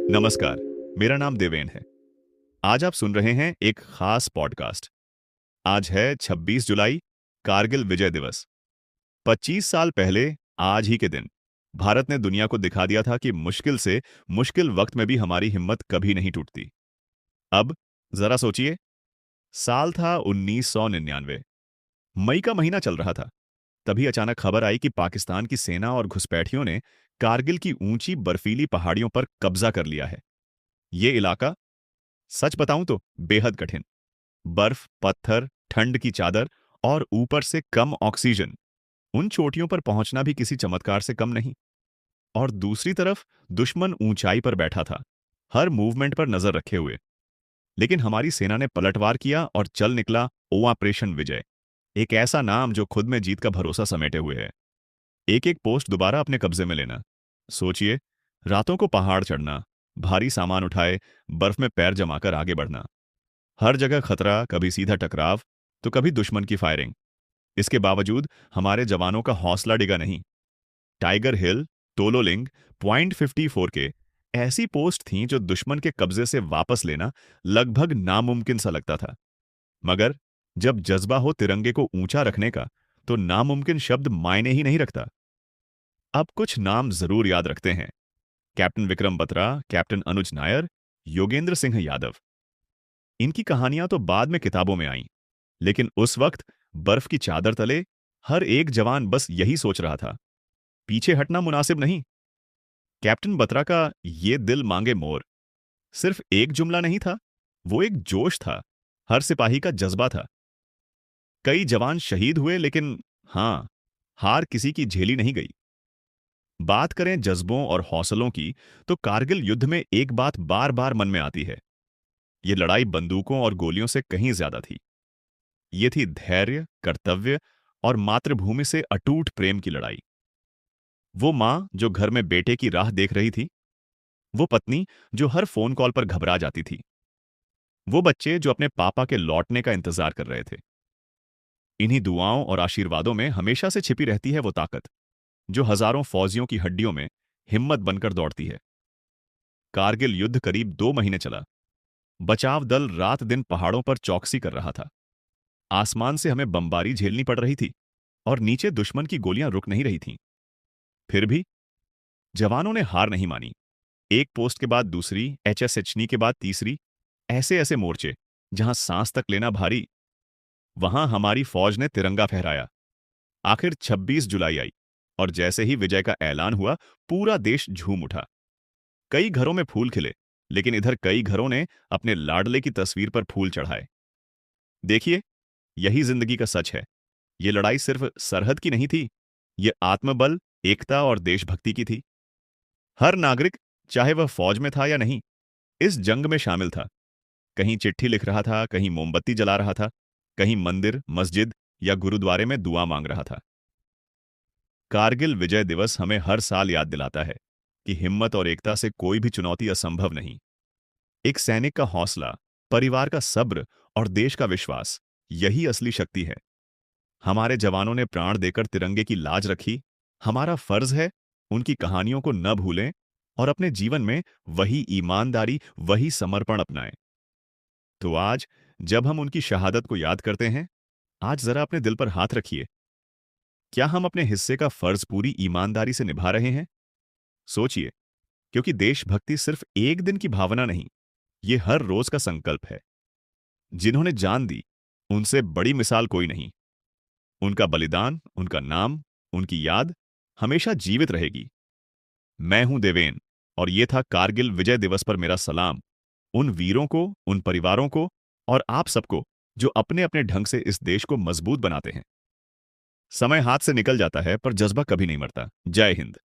नमस्कार, मेरा नाम देवेन है। आज आप सुन रहे हैं एक खास पॉडकास्ट। आज है 26 जुलाई, कारगिल विजय दिवस। 25 साल पहले आज ही के दिन भारत ने दुनिया को दिखा दिया था कि मुश्किल से मुश्किल वक्त में भी हमारी हिम्मत कभी नहीं टूटती। अब जरा सोचिए, साल था 1999। मई का महीना चल रहा था। तभी अचानक खबर आई कि पाकिस्तान की सेना और घुसपैठियों ने कारगिल की ऊंची बर्फीली पहाड़ियों पर कब्जा कर लिया है। ये इलाका, सच बताऊं तो, बेहद कठिन। बर्फ, पत्थर, ठंड की चादर और ऊपर से कम ऑक्सीजन। उन चोटियों पर पहुंचना भी किसी चमत्कार से कम नहीं। और दूसरी तरफ दुश्मन ऊंचाई पर बैठा था, हर मूवमेंट पर नजर रखे हुए। लेकिन हमारी सेना ने पलटवार किया और चल निकला ऑपरेशन विजय। एक ऐसा नाम जो खुद में जीत का भरोसा समेटे हुए है। एक एक पोस्ट दोबारा अपने कब्जे में लेना। सोचिए, रातों को पहाड़ चढ़ना, भारी सामान उठाए, बर्फ में पैर जमाकर आगे बढ़ना। हर जगह खतरा, कभी सीधा टकराव तो कभी दुश्मन की फायरिंग। इसके बावजूद हमारे जवानों का हौसला डिगा नहीं। टाइगर हिल, तोलोलिंग, पॉइंट 54 के ऐसी पोस्ट थीं जो दुश्मन के कब्जे से वापस लेना लगभग नामुमकिन सा लगता था। मगर जब जज्बा हो तिरंगे को ऊंचा रखने का, तो नामुमकिन शब्द मायने ही नहीं रखता। अब कुछ नाम जरूर याद रखते हैं: कैप्टन विक्रम बत्रा, कैप्टन अनुज नायर, योगेंद्र सिंह यादव। इनकी कहानियां तो बाद में किताबों में आईं, लेकिन उस वक्त बर्फ की चादर तले हर एक जवान बस यही सोच रहा था, पीछे हटना मुनासिब नहीं। कैप्टन बत्रा का "ये दिल मांगे मोर" सिर्फ एक जुमला नहीं था, वो एक जोश था, हर सिपाही का जज्बा था। कई जवान शहीद हुए, लेकिन हाँ, हार किसी की झेली नहीं गई। बात करें जज्बों और हौसलों की, तो कारगिल युद्ध में एक बात बार बार मन में आती है: ये लड़ाई बंदूकों और गोलियों से कहीं ज्यादा थी। ये थी धैर्य, कर्तव्य और मातृभूमि से अटूट प्रेम की लड़ाई। वो माँ जो घर में बेटे की राह देख रही थी, वो पत्नी जो हर फोन कॉल पर घबरा जाती थी, वो बच्चे जो अपने पापा के लौटने का इंतजार कर रहे थे। इन्हीं दुआओं और आशीर्वादों में हमेशा से छिपी रहती है वो ताकत जो हजारों फौजियों की हड्डियों में हिम्मत बनकर दौड़ती है। कारगिल युद्ध करीब 2 महीने चला। बचाव दल रात दिन पहाड़ों पर चौकसी कर रहा था। आसमान से हमें बमबारी झेलनी पड़ रही थी और नीचे दुश्मन की गोलियां रुक नहीं रही थीं। फिर भी जवानों ने हार नहीं मानी। एक पोस्ट के बाद दूसरी, एचएसएचनी के बाद तीसरी, ऐसे ऐसे मोर्चे जहां सांस तक लेना भारी, वहां हमारी फौज ने तिरंगा फहराया। आखिर 26 जुलाई आई और जैसे ही विजय का ऐलान हुआ, पूरा देश झूम उठा। कई घरों में फूल खिले, लेकिन इधर कई घरों ने अपने लाडले की तस्वीर पर फूल चढ़ाए। देखिए, यही जिंदगी का सच है। ये लड़ाई सिर्फ सरहद की नहीं थी, ये आत्मबल, एकता और देशभक्ति की थी। हर नागरिक, चाहे वह फौज में था या नहीं, इस जंग में शामिल था। कहीं चिट्ठी लिख रहा था, कहीं मोमबत्ती जला रहा था, कहीं मंदिर, मस्जिद या गुरुद्वारे में दुआ मांग रहा था। कारगिल विजय दिवस हमें हर साल याद दिलाता है कि हिम्मत और एकता से कोई भी चुनौती असंभव नहीं। एक सैनिक का हौसला, परिवार का सब्र और देश का विश्वास, यही असली शक्ति है। हमारे जवानों ने प्राण देकर तिरंगे की लाज रखी। हमारा फर्ज है उनकी कहानियों को न भूलें और अपने जीवन में वही ईमानदारी, वही समर्पण अपनाएं। तो आज जब हम उनकी शहादत को याद करते हैं, आज जरा अपने दिल पर हाथ रखिए। क्या हम अपने हिस्से का फर्ज पूरी ईमानदारी से निभा रहे हैं? सोचिए, क्योंकि देशभक्ति सिर्फ एक दिन की भावना नहीं, ये हर रोज का संकल्प है। जिन्होंने जान दी, उनसे बड़ी मिसाल कोई नहीं। उनका बलिदान, उनका नाम, उनकी याद हमेशा जीवित रहेगी। मैं हूं देवेन, और ये था कारगिल विजय दिवस पर मेरा सलाम उन वीरों को, उन परिवारों को और आप सबको जो अपने अपने ढंग से इस देश को मजबूत बनाते हैं। समय हाथ से निकल जाता है, पर जज्बा कभी नहीं मरता। जय हिंद।